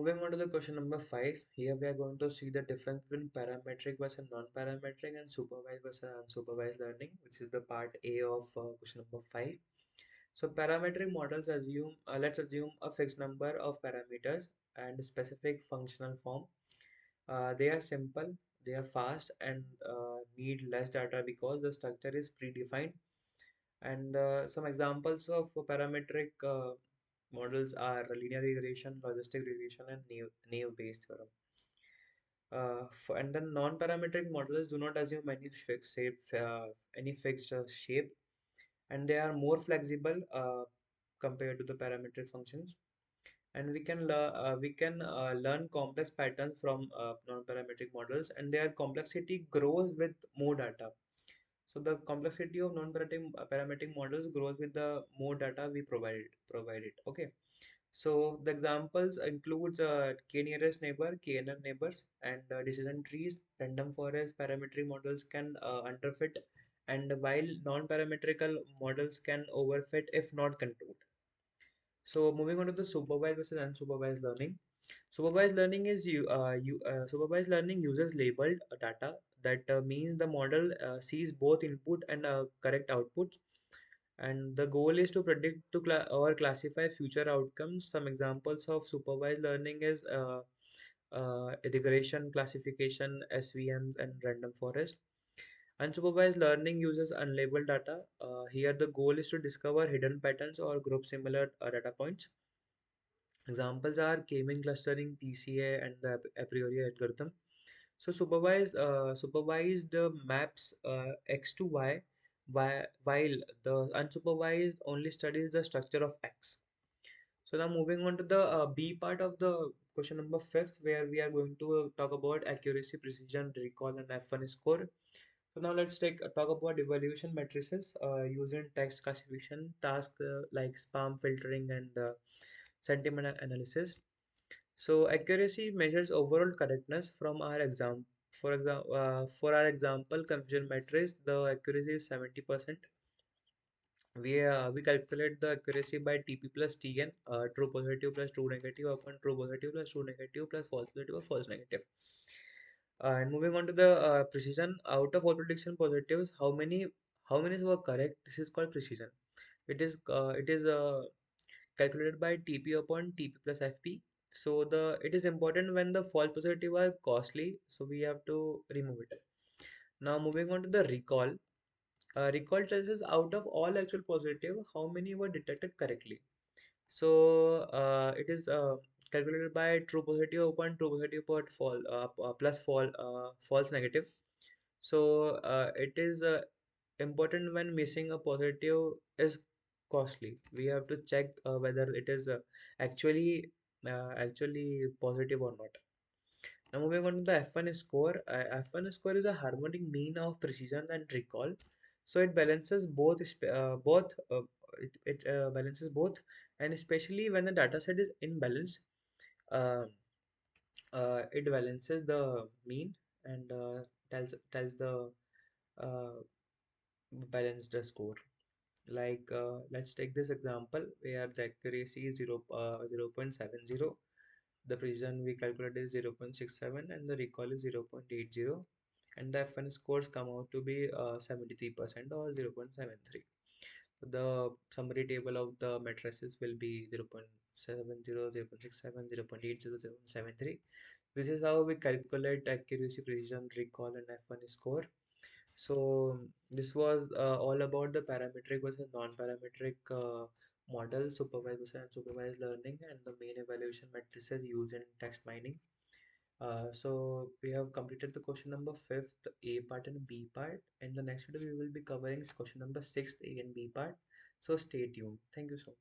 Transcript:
moving on to the question number 5. Here we are going to see the difference between parametric versus non-parametric and supervised versus unsupervised learning, which is the part A of question number 5. So parametric models assume, let's assume a fixed number of parameters and a specific functional form. They are simple, they are fast, and need less data because the structure is predefined. And some examples of parametric models are linear regression, logistic regression, and naive Bayes theorem. And then non-parametric models do not assume any fixed shape, and they are more flexible compared to the parametric functions. And we can learn complex patterns from non-parametric models, and their complexity grows with more data. So the complexity of non-parametric models grows with the more data we provide it. Okay. So the examples includes k nearest neighbor, KNN neighbors, and decision trees. Random forest parametric models can underfit, and while non-parametrical models can overfit if not controlled. So moving on to the supervised versus unsupervised learning. Supervised learning uses labeled data. That means the model sees both input and correct outputs, and the goal is to predict or classify future outcomes. Some examples of supervised learning is regression, classification, SVM, and random forest. Unsupervised learning uses unlabeled data. Here the goal is to discover hidden patterns or group similar data points. Examples are k-mean clustering, PCA, and the a priori algorithm. So supervised maps x to y, while the unsupervised only studies the structure of x. So now moving on to the B part of the question number 5th, where we are going to talk about accuracy, precision, recall, and F1 score. So now let's talk about evaluation matrices using text classification, tasks like spam filtering and sentiment analysis. So accuracy measures overall correctness from our exam. For our example confusion matrix, the accuracy is 70%. We calculate the accuracy by TP plus TN, true positive plus true negative upon true positive plus true negative plus false positive or false negative. And moving on to the precision, out of all prediction positives, how many were correct? This is called precision. It is calculated by TP upon TP plus FP. So it is important when the false positive are costly, so we have to remove it. Now moving on to the recall. Recall tells us out of all actual positive, how many were detected correctly. So it is calculated by true positive upon true positive plus false negative. So it is important when missing a positive is costly. We have to check whether it is actually positive or not. Now moving on to the F1 score. F1 score is a harmonic mean of precision and recall. So it balances it balances both, and especially when the data set is imbalanced, uh, it balances the mean and tells the uh, balanced score. Like let's take this example where the accuracy is 0.70, the precision we calculate is 0.67, and the recall is 0.80, and the F1 scores come out to be 73% or 0.73. The summary table of the matrices will be 0.70, 0.67, 0.80, 0.73. This is how we calculate accuracy, precision, recall, and F1 score. So this was all about the parametric versus non-parametric model, supervised versus unsupervised learning, and the main evaluation matrices used in text mining. So we have completed the question number 5th, A part and B part. In the next video, we will be covering question number 6th, A and B part. So stay tuned. Thank you so much.